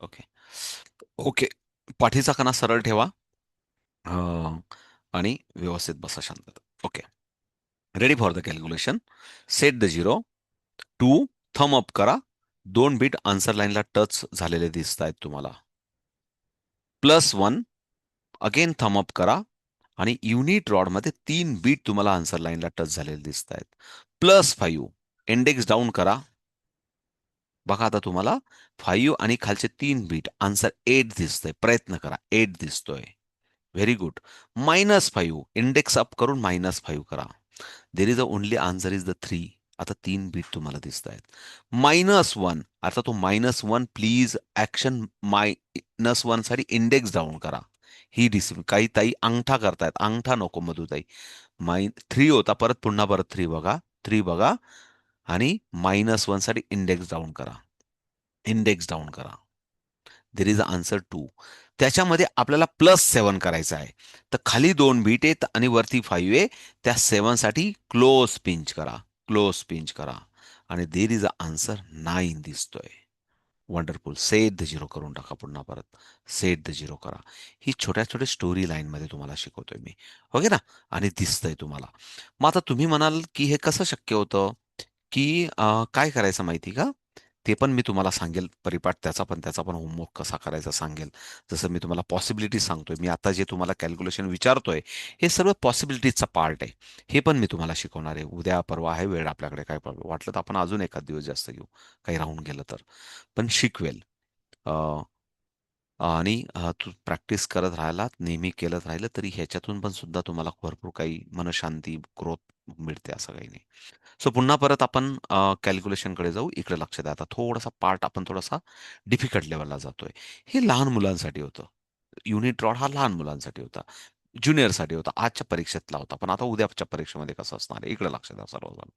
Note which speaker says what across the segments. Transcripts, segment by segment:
Speaker 1: Okay. Okay. पाठीचा कणा सरळ ठेवा. अ, आणि व्यवस्थित बसा शांतता. Okay. Ready for the calculation. Set the zero. Two. Thumb up करा. 2 बीट आन्सर लाईनला टच झालेले दिसत आहेत तुम्हाला. +1. अगेन थम अप करा. आणि युनिट रॉडमध्ये 3 बीट तुम्हाला आन्सर लाईनला टच झालेले दिसत आहेत. +5. इंडेक्स डाऊन करा. बघा आता तुम्हाला 5 आणि खालचे 3 बीट आन्सर 8 दिसतोय. प्रयत्न करा. 8 दिसतोय. Very good. -5. इंडेक्स अप करून -5 करा. There is a only answer is the 3. आता 3 बीट तुम्हाला दिसत आहेत. -1. आता तो -1 प्लीज ऍक्शन -1 साठी इंडेक्स डाऊन करा. ही डिसिप्लिन. काही ताई अंगठा करतायत. अंगठा नको मधुताई. 3 होता, परत पुन्हा परत 3 बघा. 3 बघा. आणि -1 साठी इंडेक्स डाऊन करा. इंडेक्स डाऊन करा. There is a answer 2. त्याच्यामध्ये आपल्याला +7 करायचं आहे. तर खाली 2 बीट आहेत आणि वरती 5 आहे. त्या 7 साठी क्लोज पिंच करा. क्लोज पिंच करा. आणि देर इज अ आन्सर 9 दिसतोय. वंडरफुल. सेट द झिरो करून टाका पुन्हा परत. सेट द झिरो करा. ही छोट्या छोट्या स्टोरी लाईनमध्ये तुम्हाला शिकवतोय मी. ओके ना? आणि दिसतंय तुम्हाला. मग आता तुम्ही म्हणाल, की हे कसं शक्य होतं? की काय करायचं माहिती का? ते पण मी तुम्हाला सांगेल परिपाठ त्याचा पण होमवर्क कसा करायचा सांगेल. जसं मी तुम्हाला पॉसिबिलिटीज सांगतोय. मी आता जे तुम्हाला कॅल्क्युलेशन विचारतोय, हे सर्व पॉसिबिलिटीजचा पार्ट आहे. हे पण मी तुम्हाला शिकवणार आहे. उद्या परवा आहे वेळ आपल्याकडे. काय प्रॉब्लेम वाटलं तर आपण अजून एखाद दिवस जास्त घेऊ. काही राहून गेलं तर. पण शिकवेल. अ, आणि तू प्रॅक्टिस करत राहिलात, नेहमी केलं राहिलं तरी ह्याच्यातून पण सुद्धा तुम्हाला भरपूर काही मनःशांती, ग्रोथ मिळते असं काही नाही. सो पुन्हा परत आपण कॅल्क्युलेशनकडे जाऊ. इकडे लक्ष द्या. आता थोडासा पार्ट आपण थोडासा डिफिकल्ट लेव्हलला जातोय. हे लहान मुलांसाठी होतं. युनिट रॉड हा लहान मुलांसाठी होता. ज्युनियरसाठी होता. आजच्या परीक्षेतला होता. पण आता उद्याच्या परीक्षेमध्ये कसं असणार आहे? इकडे लक्ष द्या सर्वजण.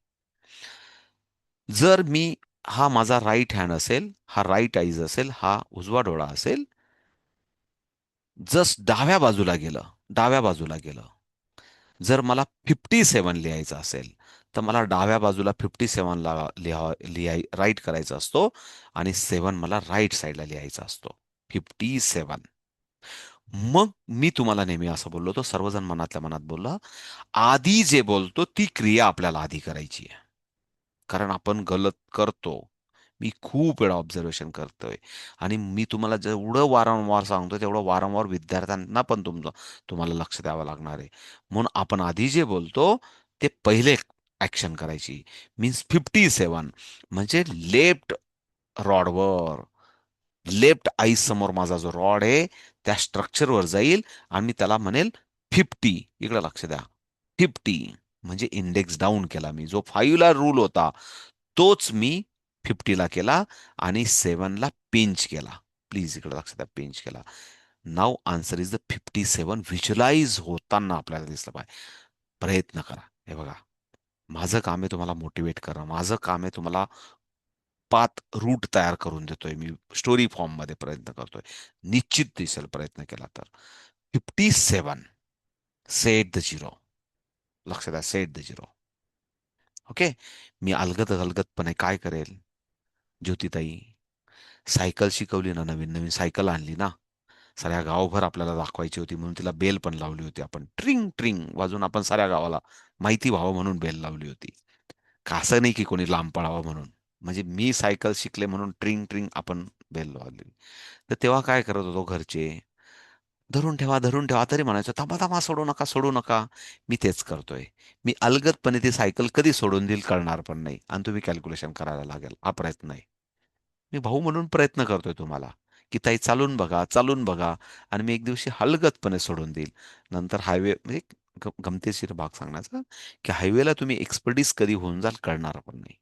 Speaker 1: जर मी हा माझा राईट हँड असेल, हा राईट आईज असेल, हा उजवा डोळा असेल, जस्ट डाव्या बाजूला गेलं, डाव्या बाजूला गेलं. जर मला 57 लिहायचं असेल, तर मला डाव्या बाजूला 57 ला राईट करायचा असतो आणि 7 मला राईट साईडला लिहायचा असतो. 57. मग मी तुम्हाला नेहमी असं बोललो होतो, सर्वजण मनातल्या मनात बोलला, आधी जे बोलतो ती क्रिया आपल्याला आधी करायची आहे. कारण आपण गलत करतो. मी खूप वेळा ऑब्झर्वेशन करतोय आणि मी तुम्हाला जेवढं वारंवार सांगतो तेवढं वारंवार विद्यार्थ्यांना पण तुम्हाला लक्ष द्यावं लागणार आहे. म्हणून आपण आधी जे बोलतो ते पहिले ॲक्शन करायची. मीन्स 57 म्हणजे लेफ्ट रॉडवर, लेफ्ट आईज समोर माझा जो रॉड आहे त्या स्ट्रक्चरवर जाईल आणि मी त्याला म्हणेल 50. इकडे लक्ष द्या. 50 म्हणजे इंडेक्स डाऊन केला मी. जो 5 ला रूल होता तोच मी 50 ला केला आणि 7 ला पिंच केला. प्लीज इकडे लक्ष द्या. पिंच केला. नाव आन्सर इज द 57. व्हिज्युअलाइज होताना आपल्याला दिसलं पाहिजे. प्रयत्न करा. हे बघा. माझं काम आहे तुम्हाला मोटिवेट करणं. माझं काम आहे तुम्हाला पाथ रूट तयार करून देतोय मी. स्टोरी फॉर्म मध्ये प्रयत्न करतोय. निश्चित दिसेल प्रयत्न केला तर. 57. Set the zero. लक्ष द्या. Set the zero. ओके. मी अलगद अलगदपणे काय करेल? ज्योतिताई, सायकल शिकवली ना, नवीन नवीन सायकल आणली ना, साऱ्या गावभर आपल्याला दाखवायची होती म्हणून तिला बेल पण लावली होती आपण. ट्रिंग ट्रिंग वाजून आपण साऱ्या गावाला माहिती व्हावं म्हणून बेल लावली होती. का असं नाही की कोणी लांब पळावं म्हणून. म्हणजे मी सायकल शिकले म्हणून ट्रिंग ट्रिंग आपण बेल लावली. तर तेव्हा काय करत होतो घरचे? धरून ठेवा, धरून ठेवा. तरी म्हणायचं, थांबा, थांबा, सोडू नका, सोडू नका. मी तेच करतोय. मी अलगदपणे ती सायकल कधी सोडून देईल कळणार पण नाही. आणि तुम्ही कॅल्क्युलेशन करायला लागेल. हा प्रयत्न आहे. मी भाऊ म्हणून प्रयत्न करतोय तुम्हाला, की ताई चालून बघा, चालून बघा. आणि मी एक दिवशी हलगतपणे सोडून देईल. नंतर हायवे म्हणजे गमतीशीर भाग सांगण्याचा, की हायवेला तुम्ही एक्सपर्टीज कधी होऊन जाल कळणार पण नाही.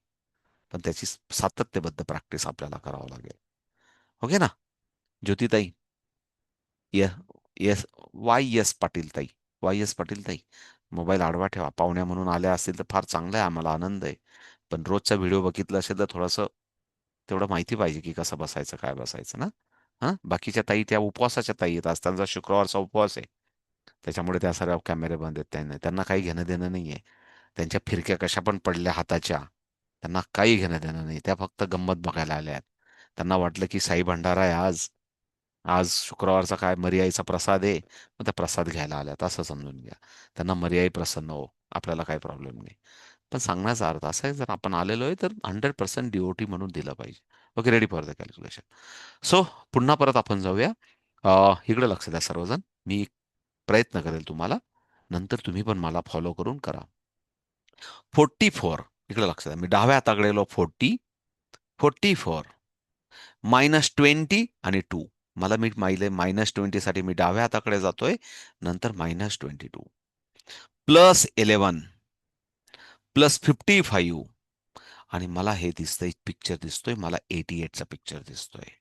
Speaker 1: पण त्याची सातत्यबद्ध प्रॅक्टिस आपल्याला करावं लागेल. ओके ना? ज्योतिताई, yes, yes. Why yes Patil ताई. वाय येस पाटील ताई. मोबाईल आडवा ठेवा. पाहुण्या म्हणून आल्या असतील तर फार चांगलं आहे, आम्हाला आनंद आहे. पण रोजचा व्हिडिओ बघितला असेल तर थोडंसं तेवढं माहिती पाहिजे की कसं बसायचं, काय बसायचं ना. हां, बाकीच्या ताई त्या उपवासाच्या ताई आहेत. आज त्यांचा शुक्रवारचा उपवास आहे. त्याच्यामुळे त्या सर्व कॅमेरे बंद आहेत. त्यांना काही घेणं देणं नाहीये. त्यांच्या फिरक्या कशा पण पडल्या हाताच्या. त्यांना काही घेणं देणं नाही. त्या फक्त गंमत बघायला आल्या आहेत. त्यांना वाटलं की साई भंडारा आहे आज, आज शुक्रवारचा काय मरियाईचा प्रसाद आहे, मग त्या प्रसाद घ्यायला आल्यात असं समजून घ्या. त्यांना मरियाई प्रसन्न हो, आपल्याला काही प्रॉब्लेम नाही. पण सांगण्याचा अर्थ असा आहे, जर आपण आलेलो आहे तर 100% डिओटी म्हणून दिलं पाहिजे. Okay, ready for the calculation. So पुन्हा परत आपण जाऊया. इकडे लक्ष द्या सर्वजण. मी एक प्रयत्न करेल तुम्हाला, नंतर तुम्ही पण मला फॉलो करून करा. 44, इकडे लक्ष द्या, मी डाव्या हाताकडे गेलो. 44 -20 आणि 2. मला मी माहिले -20 साठी मी डाव्या हाताकडे जातोय, नंतर -22 +11 +55 आणि मला हे दिसतंय, पिक्चर दिसतोय, मला 88चा पिक्चर दिसतोय.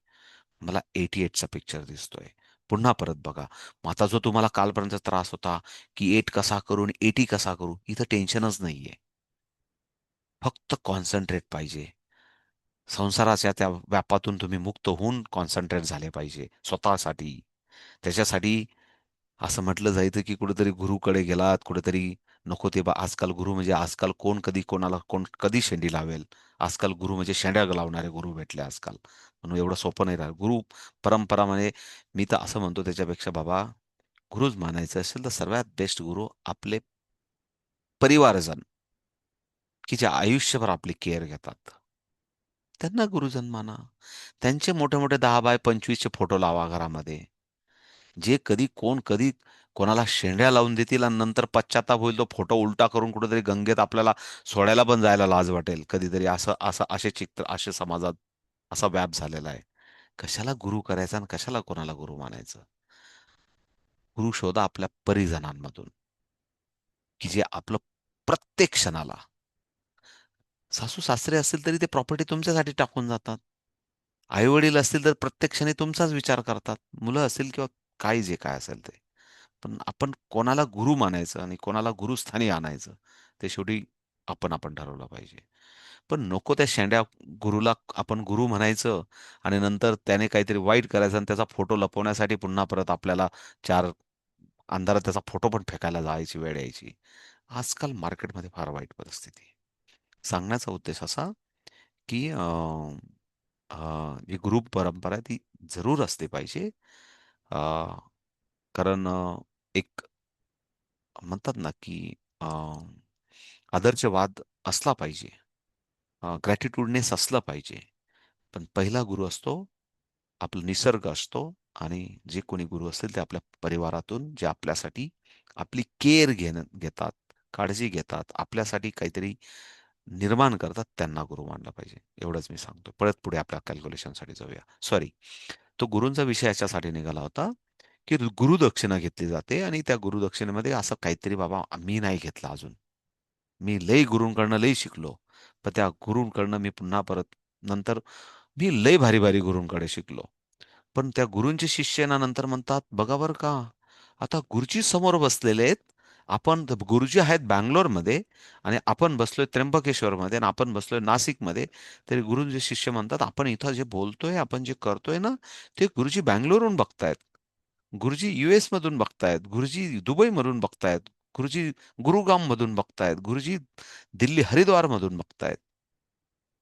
Speaker 1: मला 88चा पिक्चर दिसतोय. पुन्हा परत बघा. मग आता जो तुम्हाला कालपर्यंत त्रास होता, की 8 कसा करू आणि 80 कसा करू, इथं टेन्शनच नाहीये. फक्त कॉन्सन्ट्रेट पाहिजे. संसाराच्या त्या व्यापातून तुम्ही मुक्त होऊन कॉन्सन्ट्रेट झाले पाहिजे स्वतःसाठी. त्याच्यासाठी असं म्हटलं जायचं, की कुठेतरी गुरुकडे गेलात, कुठेतरी नको ते आजकाल गुरु म्हणजे आजकाल कोण कधी कोणाला कोण कधी शेंडी लावेल. आजकाल गुरु म्हणजे शेंड्या लावणारे गुरु भेटले आजकाल. म्हणून एवढं सोपं नाही राहत. गुरु परंपरा म्हणजे मी तर असं म्हणतो त्याच्यापेक्षा बाबा, गुरुच मानायचं असेल तर सर्वात बेस्ट गुरु आपले परिवारजन, की जे आयुष्यभर आपली केअर घेतात. त्यांना गुरुजन माना. त्यांचे मोठे मोठे 10 बाय 25 फोटो लावा घरामध्ये. जे कधी कोण कधी कोणाला शेंड्या लावून देतील आणि नंतर पश्चाताप होईल, तो फोटो उलटा करून कुठेतरी गंगेत आपल्याला सोडायला पण जायला लाज वाटेल कधीतरी. असं असं असे चित्र, असे समाजात असा व्याप झालेला आहे. कशाला गुरु करायचा आणि कशाला कोणाला गुरु मानायचं. गुरु शोधा आपल्या परिजनांमधून, की जे आपलं प्रत्येक क्षणाला, सासू सासरे असतील तरी ते प्रॉपर्टी तुमच्यासाठी टाकून जातात. आई वडील असतील तर प्रत्येक क्षणी तुमचाच विचार करतात. मुलं असतील किंवा काही जे काय असेल ते. पण आपण कोणाला गुरु मानायचं आणि कोणाला गुरुस्थानी आणायचं, ते शेवटी आपण आपण ठरवलं पाहिजे. पण नको त्या शेंड्या गुरुला आपण गुरु म्हणायचं आणि नंतर त्याने काहीतरी वाईट करायचं आणि त्याचा फोटो लपवण्यासाठी पुन्हा परत आपल्याला चार अंधारात त्याचा फोटो पण फेकायला जायची वेळ यायची. आजकाल मार्केटमध्ये फार वाईट परिस्थिती आहे. सांगण्याचा उद्देश असा, की जी गुरु परंपरा आहे ती जरूर असली पाहिजे. अ, कारण एक म्हणतात ना, की आदर्शवाद असला पाहिजे. ग्रॅटिट्यूडनेस असलं पाहिजे. पण पहिला गुरु असतो, आपला निसर्ग असतो आणि जे कोणी गुरु असतील ते आपल्या परिवारातून, जे आपल्यासाठी आपली केअर घेतात, काळजी घेतात, आपल्यासाठी काहीतरी निर्माण करतात, त्यांना गुरु मानलं पाहिजे. एवढंच मी सांगतो. परत पुढे आपल्या कॅल्क्युलेशनसाठी जाऊया. सॉरी, तो गुरूंचा विषय याच्यासाठी निघाला होता, की गुरुदक्षिणा घेतली जाते आणि त्या गुरुदक्षिणेमध्ये असं काहीतरी, बाबा मी नाही घेतला अजून. मी लई गुरूंकडनं लई शिकलो. पण त्या गुरूंकडनं मी पुन्हा परत नंतर मी लई भारी-भारी गुरूंकडे शिकलो. पण त्या गुरूंचे शिष्य ना नंतर म्हणतात, "बघा बरं का, आता गुरुजी समोर बसलेले आहेत. आपण गुरुजी आहेत बंगलोरमध्ये आणि आपण बसलोय त्र्यंबकेश्वरमध्ये आणि आपण बसलोय नाशिकमध्ये." तरी गुरूंचे शिष्य म्हणतात, "आपण इथं जे बोलतोय, आपण जे करतोय ना, ते गुरुजी बंगलोरहून बघतायत. गुरुजी US मधून बघतायत. गुरुजी दुबईमधून बघतायत. गुरुजी गुरुग्राममधून बघतायत. गुरुजी दिल्ली हरिद्वारमधून बघतायत."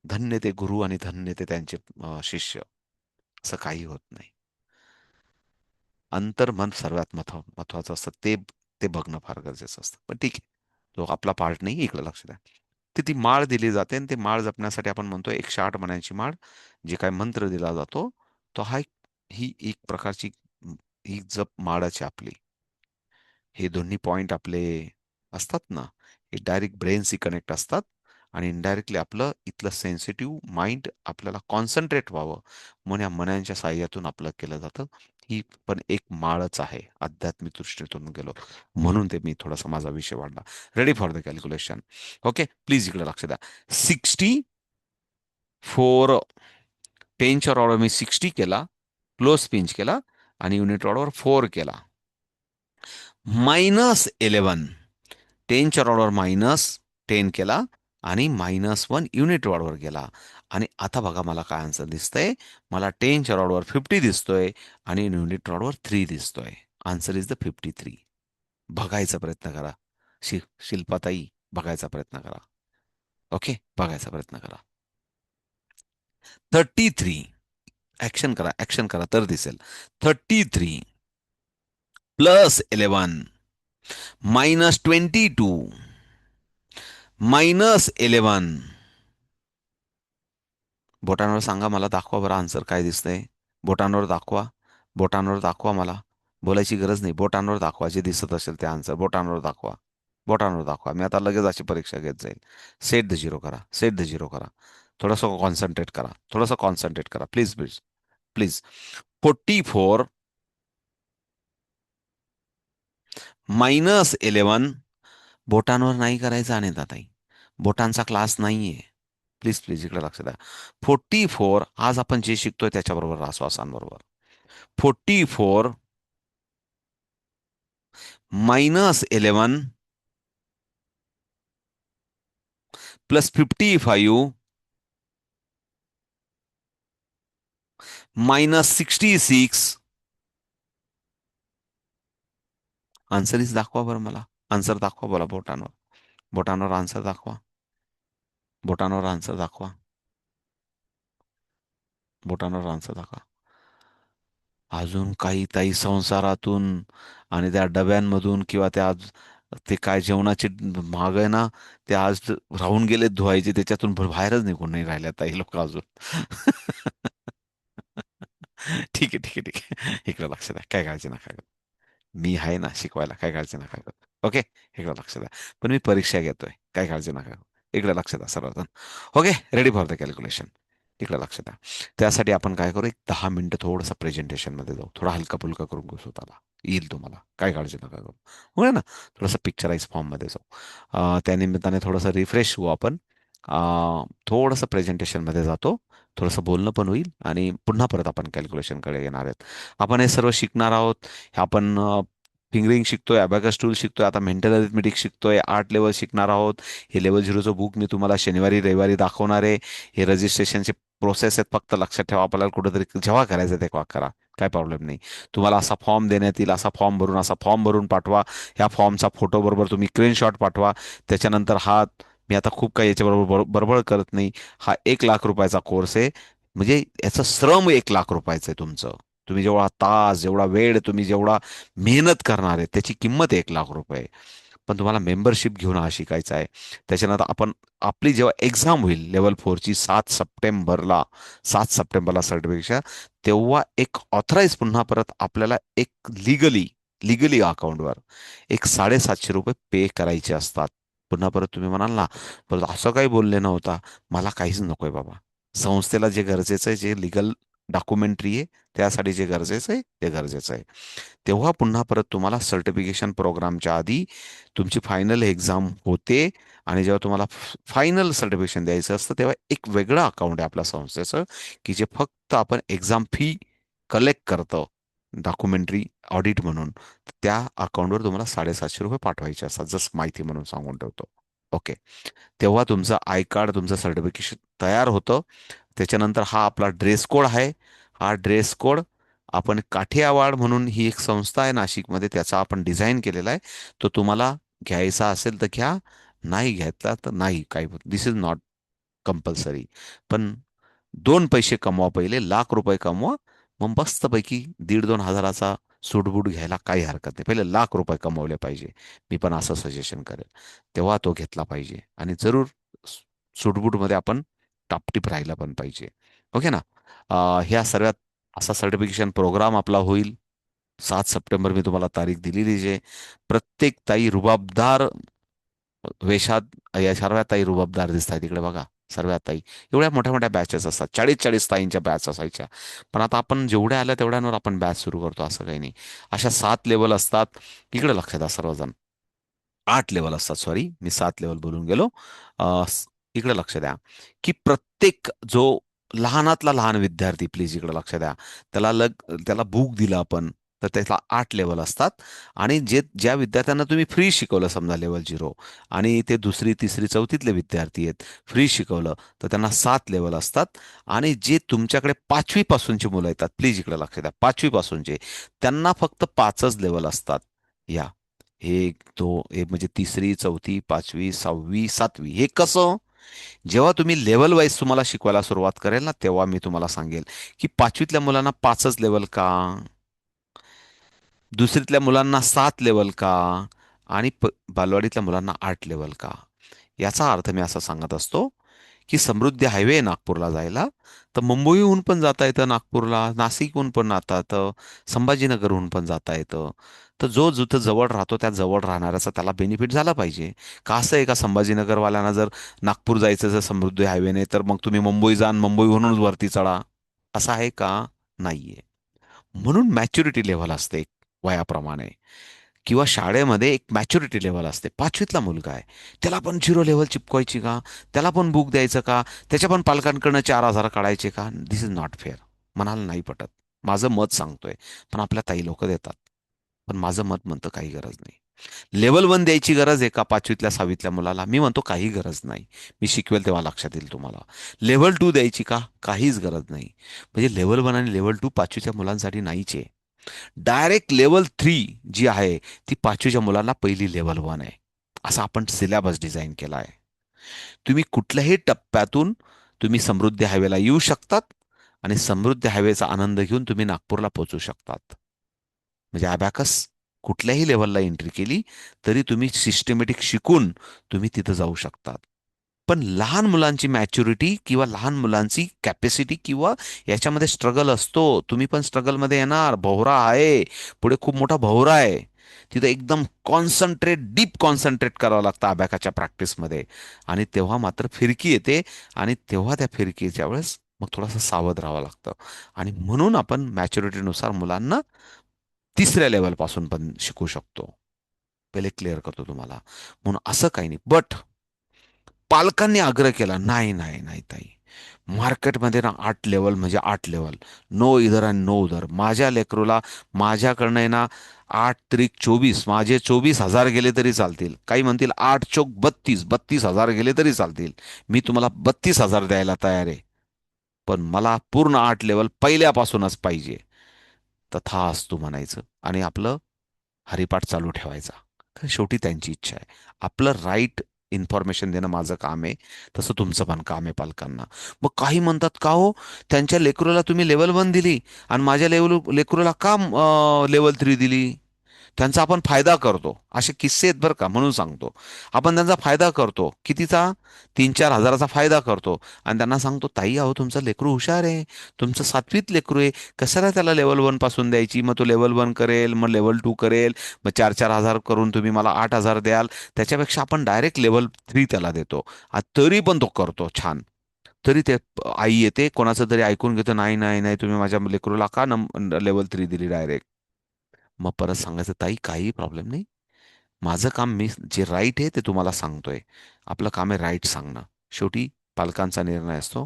Speaker 1: धन्य ते गुरु आणि धन्य ते त्यांचे शिष्य. असं काही होत नाही. अंतर्मन सर्वात महत्वाचं असतं. ते ते बघणं फार गरजेचं असतं. पण ठीक आहे. तो आपला पार्ट नाही, इकडे लक्ष द्या. तर ती माळ दिली जाते आणि ते माळ जपण्यासाठी आपण म्हणतो 108 मण्याची माळ. जे काही मंत्र दिला जातो, तो ही एक प्रकारची ही जप माळच आहे आपली. हे दोन्ही पॉइंट आपले असतात ना, हे डायरेक्ट ब्रेनशी कनेक्ट असतात आणि इनडायरेक्टली आपलं इथलं सेन्सिटिव्ह माइंड आपल्याला कॉन्सन्ट्रेट व्हावं म्हणून या मनांच्या साह्यातून आपलं केलं जातं. ही पण एक माळच आहे आध्यात्मिक दृष्टीतून गेलो म्हणून ते मी थोडासा माझा विषय वाढला. Ready for the calculation. Okay, please इकडे लक्ष द्या. 64 टेनच्या ऑर्डर मी 60 केला, क्लोज पिंच केला आणि युनिट ऑर्डर 4 केला. -11 10च्या ऑर्डर -10 केला आणि -1 युनिट रॉडवर गेला. आणि आता बघा मला काय आन्सर दिसतंय. मला 10च्या रॉडवर 50 दिसतोय आणि युनिट रॉडवर 3 दिसतोय. Answer is the 53. बघायचा प्रयत्न करा. शिल्पाताई, बघायचा प्रयत्न करा. ओके, बघायचा प्रयत्न करा. 33 ऍक्शन करा तर दिसेल. 33 +11 -22 -11. बोटांवर सांगा मला, दाखवा बरं आन्सर काय दिसतंय. बोटांवर दाखवा. बोटांवर दाखवा मला. बोलायची गरज नाही, बोटांवर दाखवा जे दिसत असेल ते आन्सर बोटांवर दाखवा. बोटांवर दाखवा. मी आता लगेच अशी परीक्षा घेत जाईल. सेट द झिरो करा, सेट द झिरो करा. थोडंसं कॉन्सन्ट्रेट करा, थोडंसं कॉन्सन्ट्रेट करा, प्लीज प्लीज प्लीज. 44 -11. बोटांवर नाही करायचं अनिताताई. बोटांचा क्लास नाहीये. प्लीज प्लीज इकडे लक्ष द्या. 44, आज आपण जे शिकतोय त्याच्याबरोबर राहा श्वासांबरोबर. 44 -11 +55 -66. आन्सर इज दाखवा बरं मला. आन्सर दाखवा बोला बोटांवर. बोटांवर आन्सर दाखवा. बोटांवर आन्सर दाखवा. बोटांवर आन्सर दाखवा. अजून काही ताई संसारातून आणि त्या डब्यांमधून किंवा त्या ते काय जेवणाचे महाग आहे ना, ते आज राहून गेलेत धुवायचे, त्याच्यातून बाहेरच निघून नाही राहिल्या ताई लोक अजून. ठीक आहे, ठीक आहे, ठीक आहे. इकडे लक्ष द्या, काय काळजी नका करू. मी आहे ना शिकवायला, काय काळजी नका करू. ओके, इकडे लक्ष द्या. पण मी परीक्षा घेतोय, काय काळजी नका करू. इकडे लक्ष द्या सर्वजण. Okay, ready for the calculation. इकडे लक्ष द्या. त्यासाठी आपण काय करू, एक 10 मिनिटं थोडंसं प्रेझेंटेशन मध्ये जाऊ, थोडा हलका फुलका करून घेऊ स्वतःला. येईल तुम्हाला, काय काळजी नका करू. हो ना. थोडंसं पिक्चराइज फॉर्म मध्ये जाऊ. त्या निमित्ताने थोडंसं रिफ्रेश होऊ आपण. थोडंसं प्रेझेंटेशन मध्ये जातो. थोडंसं बोलणं पण होईल आणि पुन्हा परत आपण कॅल्क्युलेशनकडे येणार आहेत. आपण हे सर्व शिकणार आहोत. हे आपण फिंगरिंग शिकतोय, अबॅकस टूल शिकतोय, आता मेंटल अरिथमेटिक शिकतोय, 8 लेवल शिकणार आहोत. हे लेवल झिरोचं बुक मी तुम्हाला शनिवारी रविवारी दाखवणार आहे. हे रजिस्ट्रेशनचे प्रोसेस आहेत, फक्त लक्षात ठेवा. आपल्याला कुठेतरी जेव्हा करायचं तेव्हा करा, काय प्रॉब्लेम नाही. तुम्हाला असा फॉर्म देण्यात येईल, असा फॉर्म भरून पाठवा. ह्या फॉर्मचा फोटो बरोबर तुम्ही स्क्रीनशॉट पाठवा. त्याच्यानंतर हा, मी आता खूप काही याच्याबरोबर बडबड करत नाही. हा 1 लाख रुपयाचा कोर्स आहे. म्हणजे याचं श्रम 1 लाख रुपयाचं आहे तुमचं. तुम्ही जेवढा तास, जेवढा वेळ, तुम्ही जेवढा मेहनत करणार आहे, त्याची किंमत 1 लाख रुपये. पण तुम्हाला मेंबरशिप घेऊन हा शिकायचा आहे. त्याच्यानंतर आपण, आपली जेव्हा एक्झाम होईल लेवल 4ची 7 सप्टेंबरला, 7 सप्टेंबरला सर्टिफिकेशन, तेव्हा एक ऑथराईज पुन्हा परत आपल्याला एक लिगली लिगली अकाउंटवर एक 750 रुपये पे करायचे असतात. पुन्हा परत तुम्ही म्हणाल ना, परत असं काही बोलले नव्हता. मला काहीच नकोय बाबा. संस्थेला जे गरजेचं आहे, जे लिगल डॉक्युमेंटरी आहे, त्यासाठी जे गरजेचं आहे ते गरजेचं आहे. तेव्हा पुन्हा परत तुम्हाला सर्टिफिकेशन प्रोग्रामच्या आधी तुमची फायनल एक्झाम होते. आणि जेव्हा तुम्हाला फायनल सर्टिफिकेशन द्यायचं असतं, तेव्हा एक वेगळं अकाउंट आहे आपल्या संस्थेचं, की जे फक्त आपण एक्झाम फी कलेक्ट करतो, डॉक्युमेंटरी ऑडिट म्हणून. त्या अकाउंटवर तुम्हाला 750 रुपये पाठवायचे असतात. जस्ट माहिती म्हणून सांगून ठेवतो. ओके. तेव्हा तुमचं आय कार्ड, तुमचं सर्टिफिकेशन तयार होतं. त्याच्यानंतर हा आपला ड्रेस कोड आहे. हा ड्रेस कोड आपण काठियावाड म्हणून ही एक संस्था आहे नाशिकमध्ये, त्याचा आपण डिझाईन केलेला आहे. तो तुम्हाला घ्यायचा असेल तर घ्या, नाही घ्यायचा तर नाही, काही दिस इज नॉट कंपल्सरी. पण 2 पैसे कमवा, पहिले 1 लाख रुपये कमवा. मग मस्तपैकी 1,500-2,000चा सूटबूट घ्यायला काही हरकत नाही. पहिले 1 लाख रुपये कमवले पाहिजे. मी पण असं सजेशन करेल. तेव्हा तो घेतला पाहिजे. आणि जरूर सूटबूटमध्ये आपण टापटीप राहायला पण पाहिजे. ओके ना. ह्या सर्वात असा सर्टिफिकेशन प्रोग्राम आपला होईल. 7 सप्टेंबर मी तुम्हाला तारीख दिलेली आहे. प्रत्येक ताई रुबाबदार वेशात, या सर्व ताई रुबाबदार दिसत आहेत इकडे बघा. सर्व ताई एवढ्या मोठ्या मोठ्या बॅचेस असतात, 40-40 ताईंच्या बॅच असायच्या. पण आता आपण जेवढ्या आल्या तेवढ्यांवर आपण बॅच सुरू करतो, असं काही नाही. अशा 7 लेवल असतात. इकडे लक्षात द्या सर्वजण. 8 लेवल असतात, सॉरी मी 7 लेवल बोलून गेलो. इकडे लक्ष द्या, की प्रत्येक जो लहानातला लहान विद्यार्थी, प्लीज इकडे लक्ष द्या. त्याला बुक दिलं आपण, तर त्याला 8 लेवल असतात. आणि ज्या विद्यार्थ्यांना तुम्ही फ्री शिकवलं, समजा लेवल 0, आणि ते दुसरी तिसरी चौथीतले विद्यार्थी आहेत, फ्री शिकवलं, तर त्यांना 7 लेवल असतात. आणि जे तुमच्याकडे 5वी पासूनची मुलं येतात, प्लीज इकडे लक्ष द्या, 5वी पासूनचे, त्यांना फक्त 5च लेवल असतात. या 1, 2, म्हणजे तिसरी, चौथी, 5वी, 6वी, 7वी. हे कसं? जेव्हा तुम्ही लेवल वाईज तुम्हाला शिकवायला सुरुवात करेल ना, तेव्हा मी तुम्हाला सांगेल की पाचवीतल्या मुलांना 5च लेवल का, दुसरीतल्या मुलांना 7 लेवल का, आणि बालवाडीतल्या मुलांना 8 लेवल का. याचा अर्थ मी असा सांगत असतो की समृद्धी हायवे आहे नागपूरला जायला, तर मुंबईहून पण जाता येतं नागपूरला, नाशिकहून पण जाता येतं, संभाजीनगरहून पण जाता येतं. तर जो जिथं जवळ राहतो त्या जवळ राहणाऱ्याचा त्याला बेनिफिट झाला पाहिजे. का असं आहे का संभाजीनगरवाल्यांना जर नागपूर जायचं जर समृद्धी हायवेने, तर मग तुम्ही मुंबई जा आणि मुंबईहूनच वरती चढा, असं आहे का? नाहीये. म्हणून मॅच्युरिटी लेव्हल असते एक वयाप्रमाणे, किंवा शाळेमध्ये एक मॅच्युरिटी लेव्हल असते. पाचवीतला मुलगा आहे, त्याला पण 0 लेव्हल चिपकवायची का? त्याला पण बुक द्यायचं का? त्याच्या पण पालकांकडनं 4,000 काढायचे का? दिस इज नॉट फेअर. मनाला नाही पटत. माझं मत सांगतोय, पण आपल्या ताई लोक देतात. पण माझं मत म्हणतं काही गरज नाही. लेव्हल 1 द्यायची गरज आहे का 5वीतल्या 6वीतल्या मुलाला? मी म्हणतो काही गरज नाही. मी शिकवेल तेव्हा लक्षात येईल तुम्हाला. लेव्हल 2 द्यायची का? काहीच गरज नाही. म्हणजे लेव्हल 1 आणि लेव्हल 2 5वीच्या मुलांसाठी नाहीच आहे. डायरेक्ट लेवल 3 जी आहे ती 5वीच्या मुलांना पहिली लेवल 1 आहे. असा आपण सिलेबस डिझाईन केला आहे. तुम्ही कुठल्याही टप्प्यातून तुम्ही समृद्धी हायवेला येऊ शकतात, आणि समृद्धी हायवेचा आनंद घेऊन तुम्ही नागपूरला पोहोचू शकतात. म्हणजे अबॅकस कुठल्याही लेव्हलला एंट्री केली तरी तुम्ही सिस्टमॅटिक शिकून तुम्ही तिथं जाऊ शकतात. पण लहान मुलांची मॅच्युरिटी किंवा लहान मुलांची कॅपॅसिटी किंवा याच्यामध्ये स्ट्रगल असतो. तुम्ही पण स्ट्रगलमध्ये येणार. भोवरा आहे, पुढे खूप मोठा भोवरा आहे. तिथं एकदम कॉन्सन्ट्रेट, डीप कॉन्सन्ट्रेट करावं लागतं अबॅकाच्या प्रॅक्टिसमध्ये. आणि तेव्हा मात्र फिरकी येते, आणि तेव्हा त्या फिरकीच्या वेळेस मग थोडंसं सावध राहावं लागतं. आणि म्हणून आपण मॅच्युरिटीनुसार मुलांना 3ऱ्या लेवलपासून पण शिकू शकतो. पहिले क्लिअर करतो तुम्हाला. म्हणून असं काही नाही. बट पालकांनी आग्रह केला, नाही नाही नाही ताई, मार्केटमध्ये ना 8 लेवल म्हणजे 8 लेवल, नो इधर आणि नो उधर. माझ्या लेकरूला माझ्याकडनं आहे ना 8 त्रिक 24, माझे 24,000 गेले तरी चालतील. काही म्हणतील 8 चोक 32, 32,000 गेले तरी चालतील. मी तुम्हाला 32,000 द्यायला तयार आहे. पण मला पूर्ण 8 लेवल पहिल्यापासूनच पाहिजे. तथास्तु म्हणायचं आणि आपलं हरिपाठ चालू ठेवायचा. कारण शेवटी त्यांची इच्छा आहे. आपलं राईट इन्फॉर्मेशन देणं माझं काम आहे, तसं तुमचं पण काम आहे पालकांना. मग काही म्हणतात, का हो त्यांच्या लेकरूला तुम्ही लेवल 1 दिली आणि माझ्या लेकरूला का लेवल 3 दिली? त्यांचा आपण फायदा करतो. असे किस्से आहेत बरं का, म्हणून सांगतो. आपण त्यांचा फायदा करतो. कितीचा? 3-4 हजाराचा फायदा करतो. आणि त्यांना सांगतो, ताई अहो तुमचं लेकरू हुशार आहे, तुमचं 7वीत लेकरू आहे, कशाला त्याला लेवल 1 पासून द्यायची? मग तो लेवल 1 करेल, मग लेवल 2 करेल, मग 4-4 हजार करून तुम्ही मला 8 हजार द्याल. त्याच्यापेक्षा आपण डायरेक्ट लेवल 3 त्याला देतो. तरी पण तो करतो छान. तरी ते आई येते, कोणाचं तरी ऐकून घेतो, नाही नाही नाही, तुम्ही माझ्या लेकरूला का लेवल 3 दिली डायरेक्ट? मग परत सांगायचं, ताई काही प्रॉब्लेम नाही. माझं काम, मी जे राईट आहे ते तुम्हाला सांगतोय. आपलं काम आहे राईट सांगणं. शेवटी पालकांचा निर्णय असतो.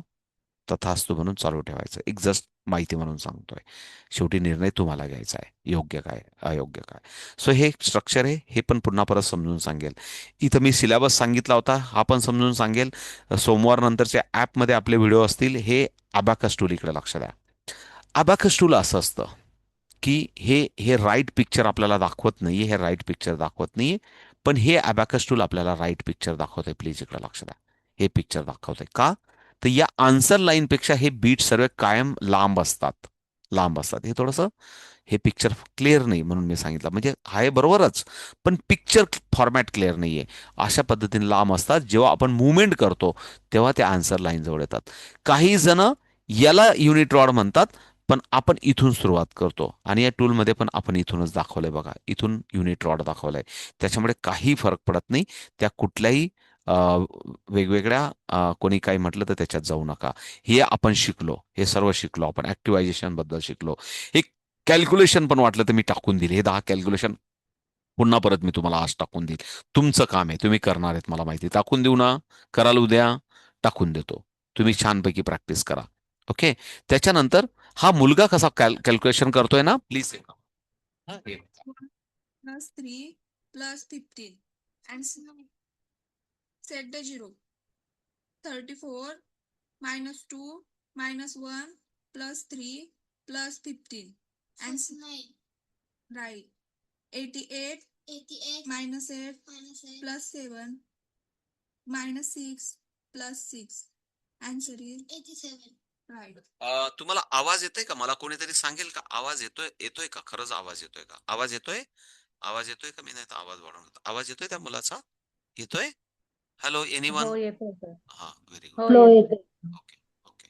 Speaker 1: तथास्तु म्हणून चालू ठेवायचं. एक जस्ट माहिती म्हणून सांगतोय. शेवटी निर्णय तुम्हाला घ्यायचा आहे. योग्य काय, अयोग्य काय. सो हे स्ट्रक्चर आहे. हे पण पुन्हा परत समजून सांगेल. इथं मी सिलेबस सांगितला होता, हा पण समजून सांगेल. सोमवार नंतरच्या ॲपमध्ये आपले व्हिडिओ असतील. हे अबॅकस टूल इकडे लक्ष द्या. अबॅकस टूल असं असतं की हे हे राईट पिक्चर आपल्याला दाखवत नाहीये, हे राईट पिक्चर दाखवत नाहीये. पण हे अबॅकस टूल आपल्याला राईट पिक्चर दाखवतंय. प्लीज इकडे लक्ष द्या. हे पिक्चर दाखवतंय का? तर या आन्सर लाईनपेक्षा हे बीट सर्व कायम लांब असतात. लांब असतात. हे थोडंसं, हे पिक्चर क्लिअर नाही म्हणून मी सांगितलं. म्हणजे आहे बरोबरच, पण पिक्चर फॉर्मॅट क्लिअर नाहीये. अशा पद्धतीने लांब असतात. जेव्हा आपण मुवमेंट करतो तेव्हा ते आन्सर लाईन जवळ येतात. काही जण याला युनिट रॉड म्हणतात, पण आपण इथून सुरुवात करतो. आणि या टूलमध्ये पण आपण इथूनच दाखवलंय बघा. इथून युनिट रॉड दाखवलाय. त्याच्यामुळे काही फरक पडत नाही. त्या कुठल्याही अ, वेगवेगळ्या कोणी काही म्हटलं तर त्याच्यात जाऊ नका. हे आपण शिकलो. हे सर्व शिकलो आपण. ऍक्टिव्हायझेशन बद्दल शिकलो. हे कॅल्क्युलेशन पण वाटलं तर मी टाकून दिले. हे 10 कॅल्क्युलेशन पुन्हा परत मी तुम्हाला आज टाकून देईल. तुमचं काम आहे. तुम्ही करणार आहेत मला माहिती. टाकून देऊ ना? कराल उद्या? टाकून देतो. तुम्ही छानपैकी प्रॅक्टिस करा. ओके. त्याच्यानंतर हा मुलगा कसा कॅल्क्युलेशन करतोय ना, प्लीज. हा, हे.
Speaker 2: +3 +15 and set the zero. 34 -2 -1 +3 +15 and right. 88 -8 +7 -6 plus 6. Answer is 87. Right.
Speaker 1: तुम्हाला आवाज येतोय का? मला कोणीतरी सांगेल का आवाज येतोय येतोय का? खरंच आवाज येतोय का? आवाज येतोय? आवाज येतोय का? मी नाही तर आवाज वाढवून घेतो. आवाज येतोय त्या मुलाचा? येतोय? Hello anyone?
Speaker 3: हो येतोय सर.
Speaker 1: हा व्हेरी
Speaker 3: हो
Speaker 1: गुड.
Speaker 3: येतोय.
Speaker 1: Okay okay.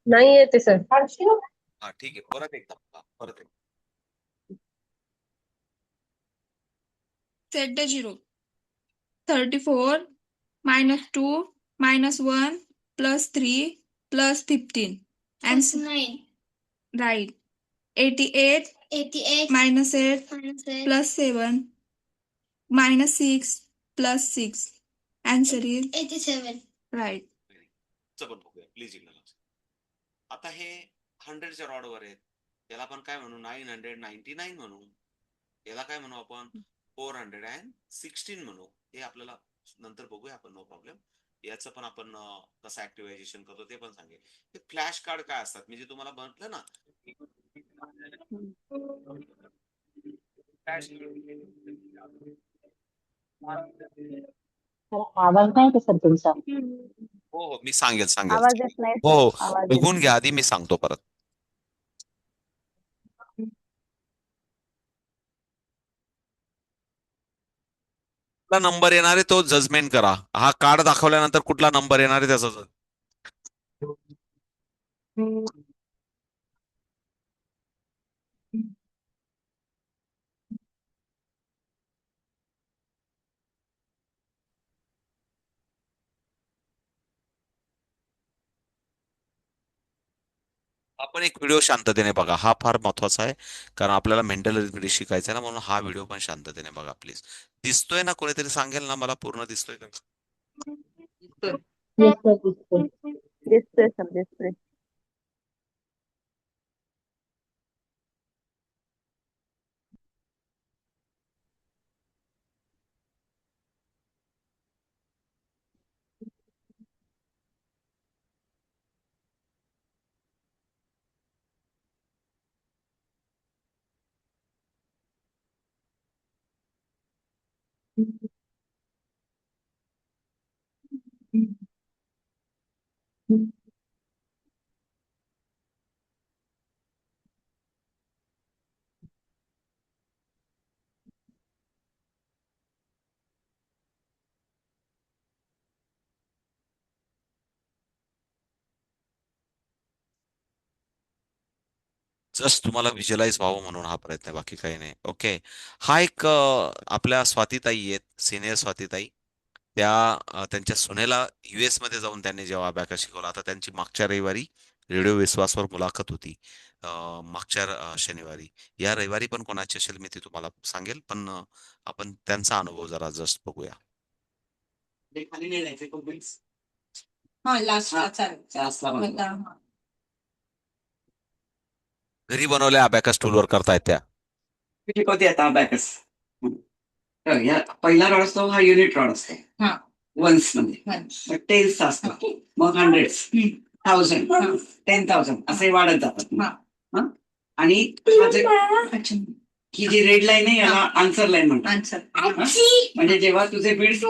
Speaker 3: नाही येते सर.
Speaker 1: हा ठीक आहे. परत एकदा. परत एकदा.
Speaker 2: Set the 0. 34 minus 2 minus 1 plus 3 plus 15. And 9. Right. 88 minus 8 plus 7 minus 6 plus 6. Answer is 87. Right.
Speaker 1: चं पण बघूया प्लीज इकडे लक्ष. आता हे 100च्या रॉडवर आहेत. याला आपण काय म्हणू? 999 म्हणू. याला काय म्हणू आपण? 416 म्हणू. हे आपल्याला नंतर बघूया आपण, नो प्रॉब्लेम. याचं पण आपण कसं ऍक्टिव्हायझेशन करतो ते पण सांगेल. हे फ्लॅश कार्ड काय असतात मी जे तुम्हाला म्हटलं ना,
Speaker 3: आवाज नाही येते सर तुमचा.
Speaker 1: हो हो मी सांगेल सांगेल.
Speaker 3: आवाज येत नाही
Speaker 1: हो
Speaker 3: सर.
Speaker 1: हो
Speaker 3: आवाज येत
Speaker 1: बघून घ्या आधी, मी सांगतो परत. कुठला नंबर येणार आहे तो जजमेंट करा. हा कार्ड दाखवल्यानंतर कुठला नंबर येणार आहे त्याचा आपण एक व्हिडिओ शांततेने बघा. हा फार महत्वाचा आहे कारण आपल्याला मेंटल एबिलिटी शिकायचा आहे ना, म्हणून हा व्हिडिओ पण शांततेने बघा प्लीज. दिसतोय ना? कोणीतरी सांगेल ना मला पूर्ण दिसतोय का?
Speaker 3: दिसतोय दिसतोय. दिसतोय सर दिसतोय.
Speaker 1: जस्ट तुम्हाला व्हिज्युअलाइज व्हावं म्हणून हा प्रयत्न आहे, बाकी काही नाही. ओके. हा एक आपल्या स्वातीताई आहेत, सिनियर स्वातीताई. त्या त्यांच्या सुनेला US मध्ये जाऊन त्यांनी जेव्हा अबॅकस शिकवला, आता त्यांची मागच्या रविवारी रेडिओ विश्वासवर मुलाखत होती. मागच्या शनिवारी. या रविवारी पण कोणाची असेल मी ती तुम्हाला सांगेल, पण आपण त्यांचा अनुभव जरा जस्ट बघूया.
Speaker 4: खाली नाही जायचं कॉम्प्लेक्स.
Speaker 2: हा लास्टला चालेल.
Speaker 4: लास्टला बघा.
Speaker 2: बघा.
Speaker 1: घरी बनवल्या अबॅकस टूलवर करतायत त्या.
Speaker 4: मी शिकवते आता अबॅकस. तर या पहिला रॉड असतो हा युनिट रॉड असतो.
Speaker 2: हा.
Speaker 4: वन्स मध्ये. मग टेन्स असतात. मग हंड्रेड्स, 1000, 10,000 असे वाढत जातात. हा? आणि हा जे ही जी रेड लाईन आहे याला आन्सर लाईन म्हणतात.
Speaker 2: आन्सर.
Speaker 4: म्हणजे जेव्हा तुझे बीड्स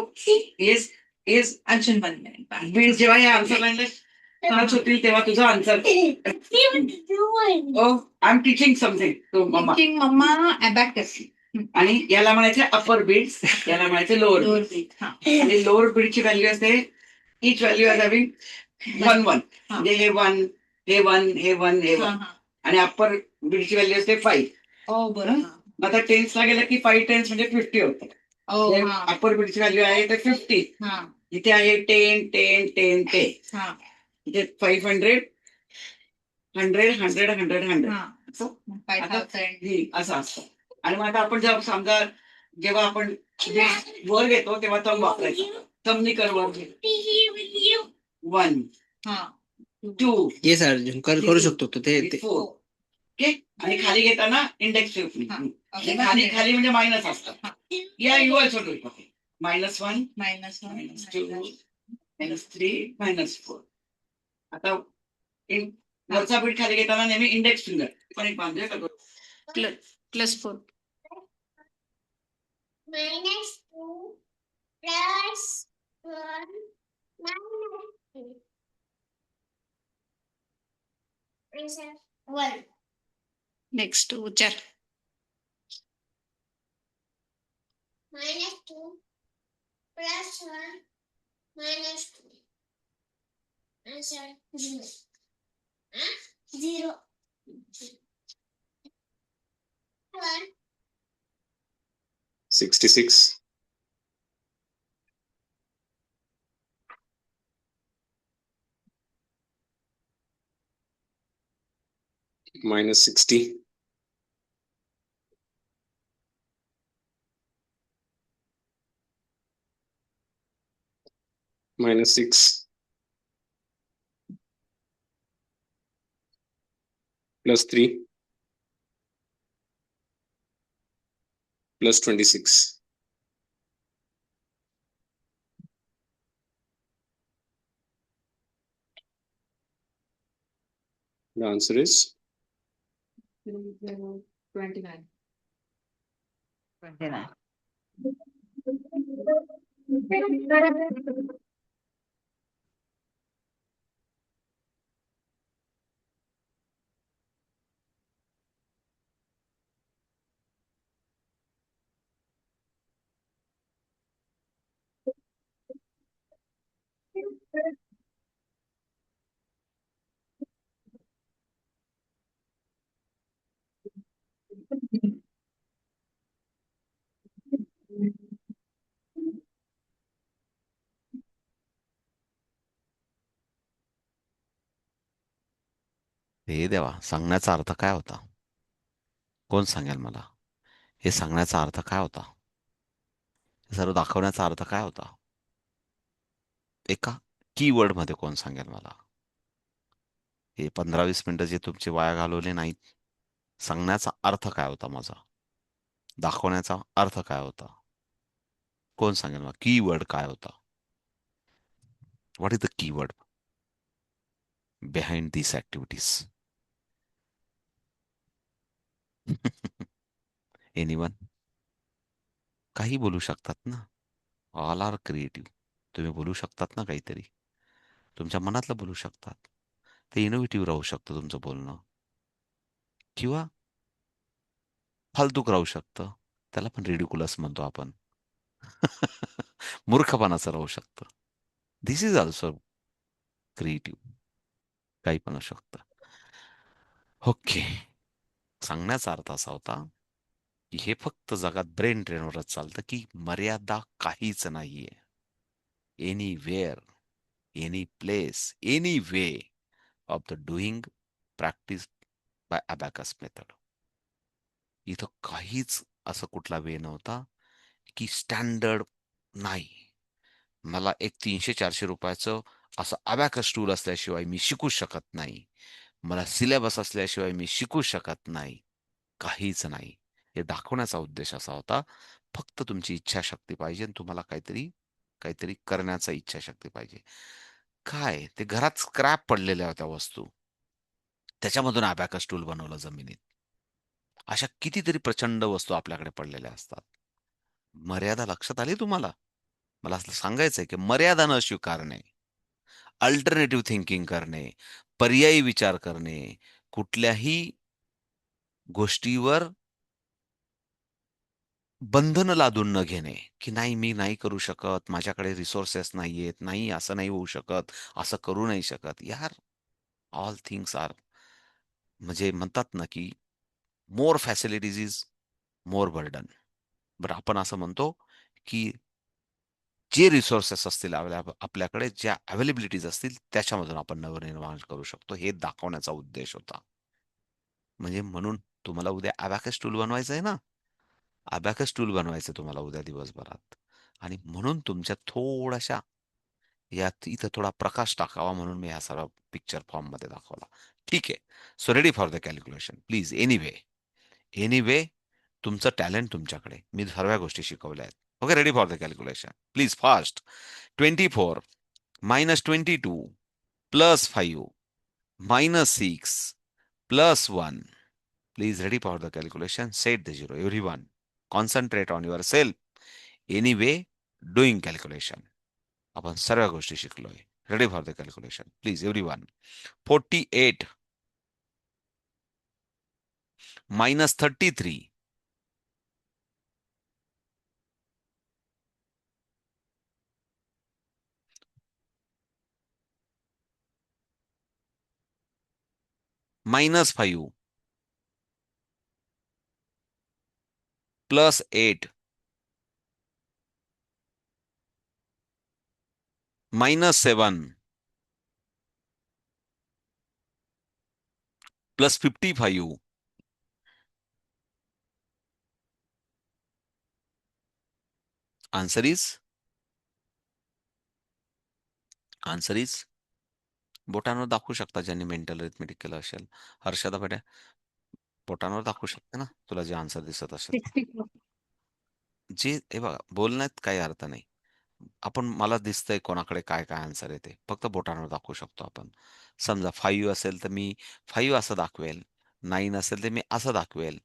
Speaker 4: बीड्स जेव्हा या आन्सर लाईनला टच होतील तेव्हा तुझा answer. I am teaching something to मम्मा.
Speaker 2: मम्मा अबॅकस.
Speaker 4: आणि याला म्हणायचे अपर बीड्स, याला म्हणायचे लोअर. आणि लोअर बीडची व्हॅल्यू असते इच व्हॅल्यू आर हॅव्हिंग 1 1. म्हणजे हे 1, हे 1, हे 1, हे 1. आणि अप्पर बीडची व्हॅल्यू असते 5.
Speaker 2: हो बरं.
Speaker 4: आता टेन्सला गेलं की 5 टेन्स म्हणजे 50 होतं. अप्पर बीडची व्हॅल्यू आहे ते 50. इथे आहे 10 10 10 10. इथे 500 100 100 100 100 असं असतं. आणि मग आता आपण जेव्हा समजा जेव्हा आपण वर घेतो तेव्हा थंब वापरायचा. थंबनी कर वर. 1 2
Speaker 5: ये सर करू शकतो तो ते
Speaker 4: 4. ओके. आणि खाली घेताना इंडेक्स खाली खाली म्हणजे मायनस असतात. या you also do it. Okay. -1 -2 -3 -4. आता वरचा बीट खाली घेताना नेहमी इंडेक्स फिंगर पण एक बांधूया का?
Speaker 2: +4. -2 +1 -2 नेक्स्ट विचार.
Speaker 6: -2 + 1 -2 answer 0. 0 1
Speaker 7: 66 -60 -6 +3 +26. The answer is
Speaker 2: 29.
Speaker 3: 29.
Speaker 1: हे देवा, सांगण्याचा अर्थ काय होता? कोण सांगेल मला? हे सांगण्याचा अर्थ काय होता? हे सर्व दाखवण्याचा अर्थ काय होता? एका कीवर्ड मध्ये कोण सांगेल मला? हे 15-20 मिनिटं जे तुमचे वाया घालवले नाहीत, सांगण्याचा अर्थ काय होता माझा? दाखवण्याचा अर्थ काय होता? कोण सांगेल मला? कीवर्ड काय होता? What is the keyword behind this activities? Anyone? काही बोलू शकतात ना. All are creative. तुम्ही बोलू शकतात ना काहीतरी. तुमच्या मनातलं बोलू शकतात. ते इनोव्हेटिव्ह राहू शकतं तुमचं बोलणं, किंवा फालतूक राहू शकतं. त्याला पण रिडिक्युलस म्हणतो आपण. मूर्खपणाचं राहू शकतं. दिस इज ऑल्सो क्रिएटिव्ह. काही पण असू शकतं. ओके. सांगण्याचा अर्थ असा होता की हे फक्त जगात ब्रेन ट्रेनवरच चालतं की मर्यादा काहीच नाहीये. Anywhere, any place, any way of the doing practice by abacus method. इथं काहीच असं कुठला वे नव्हता की स्टँडर्ड नाही. मला एक 300-400 रुपयाचं असं अबॅकस टूल असल्याशिवाय मी शिकू शकत नाही. मला सिलेबस असल्याशिवाय मी शिकू शकत नाही. काहीच नाही. हे दाखवण्याचा उद्देश असा होता, फक्त तुमची इच्छाशक्ती पाहिजे आणि तुम्हाला काहीतरी काहीतरी करण्याचा इच्छाशक्ती पाहिजे. काय ते घरात स्क्रॅप पडलेल्या होत्या वस्तू, त्याच्यामधून अबॅकस टूल बनवलं जमिनीत. अशा कितीतरी प्रचंड वस्तू आपल्याकडे पडलेल्या असतात. मर्यादा लक्षात आली तुम्हाला? मला असं सांगायचंय की मर्यादा न स्वीकारणे, अल्टरनेटिव्ह थिंकिंग करणे, पर्यायी विचार करणे, कुठल्याही गोष्टीवर बंधन लादून न घेणे, की नाही मी नाही करू शकत, माझ्याकडे रिसोर्सेस नाहीयेत, नाही असं नाही होऊ शकत, असं करू नाही शकत. यार, ऑल थिंग्स आर, म्हणजे म्हणतात ना की मोर फॅसिलिटीज इज मोर बर्डन. बरं, आपण असं म्हणतो की जे रिसोर्सेस असतील आपल्याकडे, ज्या अवेलेबिलिटीज असतील, त्याच्यामधून आपण नवनिर्माण करू शकतो. हे दाखवण्याचा उद्देश होता. म्हणजे म्हणून तुम्हाला उद्या अबॅकस टूल बनवायचं आहे ना, अबॅकस टूल बनवायचं तुम्हाला उद्या दिवसभरात, आणि म्हणून तुमच्या थोड्याशा यात इथं थोडा प्रकाश टाकावा म्हणून मी हा सर्व पिक्चर फॉर्म मध्ये दाखवला. ठीक आहे. So ready for the calculation please. Anyway तुमचं टॅलेंट तुमच्याकडे, मी सर्व गोष्टी शिकवल्या आहेत. Okay, ready for the calculation please, fast. 24 -22 +5 -6 +1. Please ready for the calculation. Set the zero. Everyone, concentrate on yourself. Anyway, doing calculation. आपण सर्व गोष्टी शिकलोय. Ready for the calculation please everyone. 48 -33 -5 +8 -7 +55 answer is बोटांवर दाखवू शकता ज्यांनी मेंटल अरिथमेटिक केलं असेल. हर्षदा बेटा बोटांवर दाखवू शकते ना तुला जे आन्सर दिसत असेल.
Speaker 3: 64.
Speaker 1: जे हे बघा बोलण्यात काही अर्थ नाही. आपण मला दिसतंय कोणाकडे काय काय आन्सर येते फक्त बोटांवर दाखवू शकतो आपण. समजा 5 असेल तर मी 5 असं दाखवेल, 9 असेल तर मी असं दाखवेल,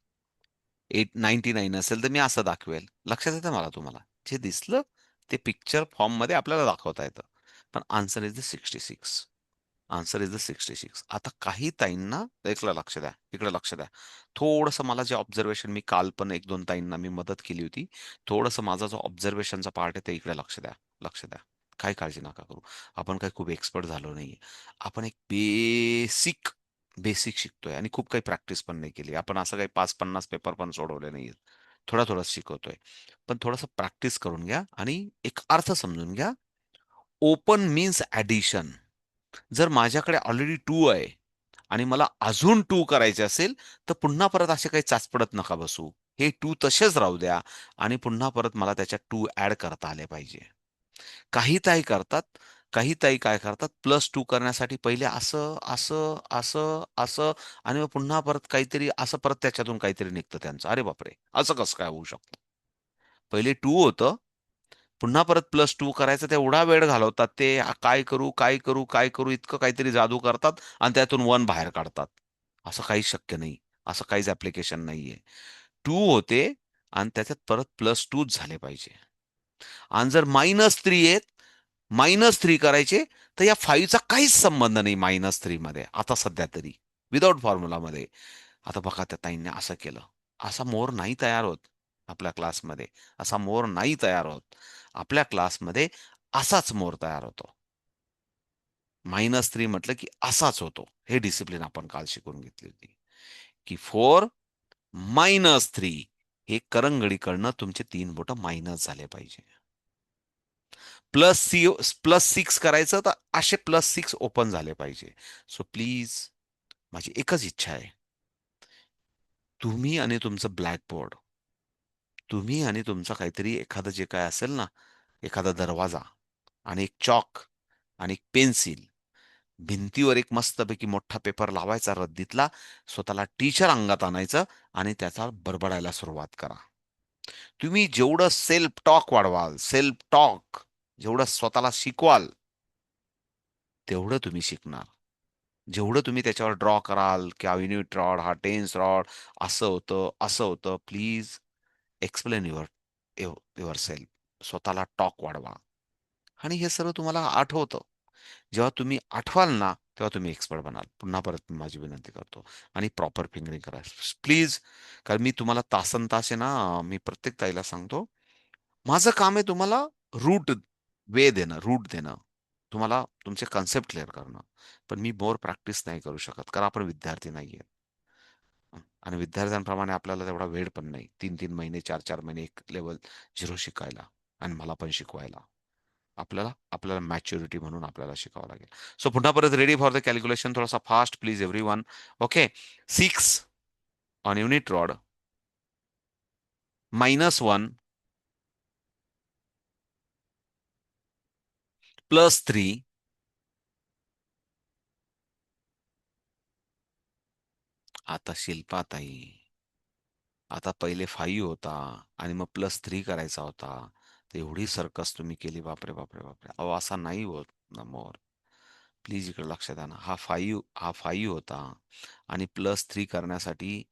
Speaker 1: 99 असेल तर मी असं दाखवेल. लक्षात येतं मला तुम्हाला जे दिसलं ते पिक्चर फॉर्म मध्ये आपल्याला दाखवता येतं. पण answer is the 66. Answer is the 66. आता काही ताईंना इकडे लक्ष द्या, इकडे लक्ष द्या. थोडंसं मला जे ऑब्झर्वेशन मी काल पण 1-2 ताईंना मी मदत केली होती. थोडंसं माझा जो ऑब्झर्वेशनचा पार्ट आहे ते इकडे लक्ष द्या, लक्ष द्या. काही काळजी नका करू. आपण काही खूप एक्सपर्ट झालो नाहीये. आपण एक बेसिक बेसिक शिकतोय आणि खूप काही प्रॅक्टिस पण नाही केली. आपण असं काही 5-50 पेपर पण सोडवले नाहीयेत. थोडा शिकवतोय. पण थोडंसं प्रॅक्टिस करून घ्या आणि एक अर्थ समजून घ्या. Open means addition. जर माझ्याकडे ऑलरेडी 2 आहे आणि मला अजून 2 करायचे असेल, तर पुन्हा परत असे काही चाचपडत नका बसू. हे 2 तसेच राहू द्या आणि पुन्हा परत मला त्याच्यात 2 ॲड करता आले पाहिजे. काही ताई करतात, काही ताई काय करतात, +2 करण्यासाठी पहिले असं, असं, असं, असं आणि मग पुन्हा परत काहीतरी असं परत त्याच्यातून काहीतरी निघतं त्यांचं. अरे बापरे! असं कसं काय होऊ शकतं? पहिले 2 होतं, पुन्हा परत +2 करायचं तेवढा वेळ घालवतात ते. काय करू, काय करू, काय करू इतकं काहीतरी जादू करतात आणि त्यातून 1 बाहेर काढतात. असं काहीच शक्य नाही. असं काहीच ॲप्लिकेशन नाहीये. 2 होते आणि त्याच्यात परत +2च झाले पाहिजे. आणि जर -3 आहेत, -3 करायचे, तर या 5चा काहीच संबंध नाही -3 मध्ये आता सध्या तरी. विदाऊट फॉर्म्युलामध्ये. आता बघा त्या ताईंनी असं केलं. असा मोर नाही तयार होत आपल्या क्लासमध्ये. असा मोर नाही तयार होत. आपल्या क्लासमध्ये असाच मोर तयार होतो. -3 म्हटलं की असाच होतो. हे डिसिप्लिन आपण काल शिकून घेतली होती. की 4 -3 हे करंगडीकडनं तुमचे 3 बोटं मायनस झाले पाहिजे. +6 करायचं तर असे +6 ओपन झाले पाहिजे. सो प्लीज माझी एकच इच्छा आहे. तुम्ही आणि तुमचं ब्लॅकबोर्ड, तुम्ही आणि तुमचं काहीतरी एखादं जे काय असेल ना, एखादा दरवाजा आणि एक चॉक आणि एक पेन्सिल, भिंतीवर एक मस्तपैकी मोठा पेपर लावायचा रद्दीतला, स्वतःला टीचर अंगात आणायचं आणि त्याचा बडबडायला सुरुवात करा. तुम्ही जेवढं सेल्फ टॉक वाढवाल, सेल्फ टॉक जेवढं स्वतःला शिकवाल, तेवढं तुम्ही शिकणार. जेवढं तुम्ही त्याच्यावर ड्रॉ कराल, की हा युनिट रॉड, हा टेन्स रॉड, असं होतं, असं होतं. Please explain yourself. स्वतःला टॉक वाढवा. आणि हे सर्व तुम्हाला आठवतं. जेव्हा तुम्ही आठवाल ना, तेव्हा तुम्ही एक्सपर्ट बनाल. पुन्हा परत मी माझी विनंती करतो आणि प्रॉपर फिंगरिंग करा. प्लीज. कारण मी तुम्हाला तासनतास आहे ना, मी प्रत्येक ताईला सांगतो, माझं काम आहे तुम्हाला रूट रूट देणं. तुम्हाला तुमचे कन्सेप्ट क्लिअर करणं. पण मी मोर प्रॅक्टिस नाही करू शकत, कारण आपण विद्यार्थी नाहीये. आणि विद्यार्थ्यांप्रमाणे आपल्याला तेवढा वेळ पण नाही. 3-3 महिने, 4-4 महिने एक लेव्हल 0 शिकायला आणि मला पण शिकवायला. आपल्याला आपल्याला मॅच्युरिटी म्हणून आपल्याला शिकावं लागेल. सो पुन्हा परत रेडी फॉर द कॅल्क्युलेशन. थोडासा fast please everyone. Okay. 6 on unit rod -1 +3 आता शिल्पा ताई, आता पहिले 5 होता आणि मग +3 करायचा होता. तर एवढी सर्कस तुम्ही केली. बापरे, बापरे, बापरे. अहो असा नाही होत ना मोर. प्लीज इकडे लक्ष द्या ना. हा 5 होता आणि +3 करण्यासाठी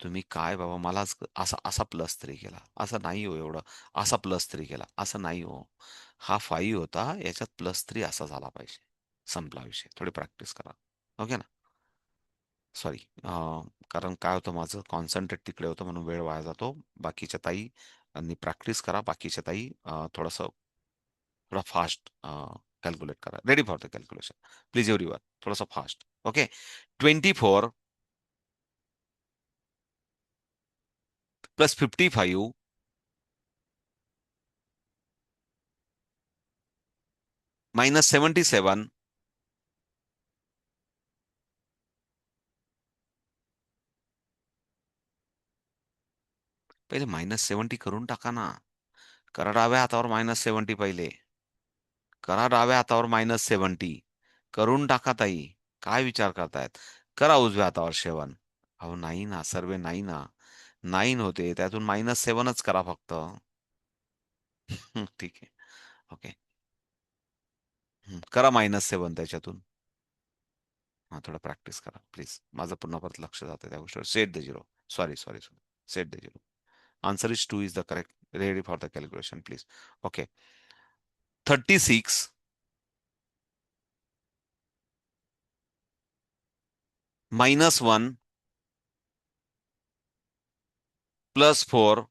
Speaker 1: तुम्ही काय बाबा मलाच असा असा +3 केला. असं नाही हो एवढं. असा +3 केला. असं नाही हो. हा 5 होता, याच्यात +3 असा झाला पाहिजे. संपला विषय. थोडी प्रॅक्टिस करा. ओके ना? सॉरी, कारण काय होतं माझं कॉन्सन्ट्रेट तिकडे होतं म्हणून वेळ वाया जातो. बाकीच्या ताई आणि प्रॅक्टिस करा. बाकीच्या ताई थोडा फास्ट कॅल्क्युलेट करा. Ready for the calculation please everyone, थोडासा फास्ट. ओके. 24 प्लस 55 मायनस 77 पहिले -70 करून टाका ना. करा डाव्या हातावर -70 पहिले. करा डाव्या हातावर -70 करून टाका ताई. काय विचार करतायत? करा उजव्या हातावर 7. अहो नाही ना, सर्वे नाही ना. 9 होते त्यातून -7च करा फक्त. ठीक आहे. ओके. करा -7 त्याच्यातून. हा, थोडा प्रॅक्टिस करा प्लीज. माझं पुन्हा परत लक्ष जातं त्या गोष्टीवर. Set the zero. Sorry sorry sorry. Set the zero. Answer is 2 is the correct. Ready for the calculation, please. Okay. 36 minus 1 plus 4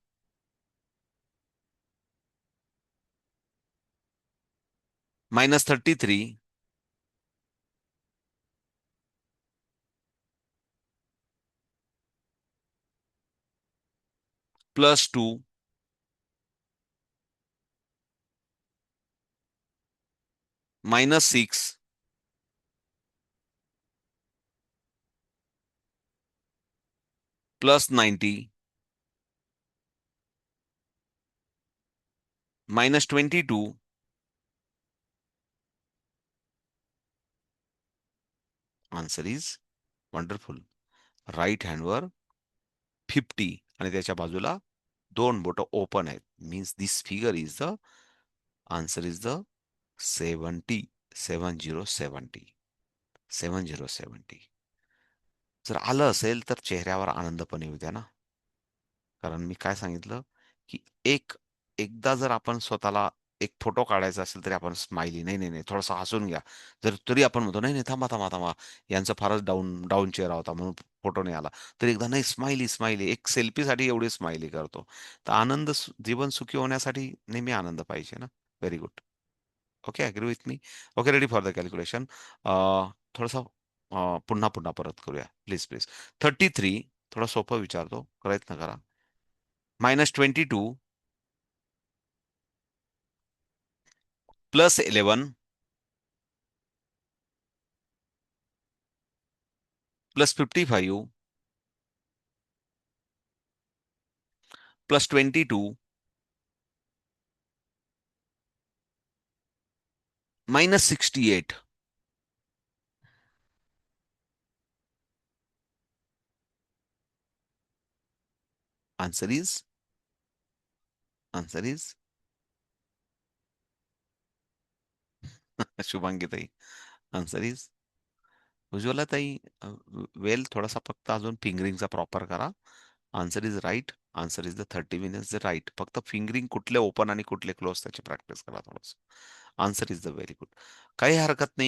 Speaker 1: minus 33 plus 2 minus 6 plus 90 minus 22 answer is wonderful. Right हँडवर 50 आणि त्याच्या बाजूला 2 बोट open आहेत. Means this figure is the answer is the 70. 7070. 7070. जर आलं असेल तर चेहऱ्यावर आनंद पण येऊ द्या ना. कारण मी काय सांगितलं की एकदा जर आपण स्वतःला एक फोटो काढायचा असेल तरी आपण स्माइली नाही नाही नाही थोडासा हसून घ्या. जर तरी आपण म्हणतो नाही नाही थांबा थांबा थांबा, यांचा फारच डाऊन डाऊन चेहरा होता म्हणून फोटो नाही आला, तर एकदा नाही स्माइली स्माइली एक सेल्फीसाठी एवढी स्माइली करतो. तर आनंद जीवन सुखी होण्यासाठी नेहमी आनंद पाहिजे ना. Very good. Okay, agree with me. Okay, ready for the calculation. थोडंसं पुन्हा पुन्हा परत करूया प्लीज प्लीज. 33 थोडा सोपं विचारतो, प्रयत्न करा. -22 plus 11 plus 55 plus 22 -68. Answer is Shubhangi tai. Answer is Ujjwala tai. Well थोडासा फक्त अजून फिंगरिंगचा प्रॉपर करा. Answer is right. Answer is the 30 minutes right. फक्त फिंगरिंग कुठले ओपन आणि कुठले क्लोज त्याची प्रॅक्टिस करा थोडस. Answer is the very good. काही हरकत नाही.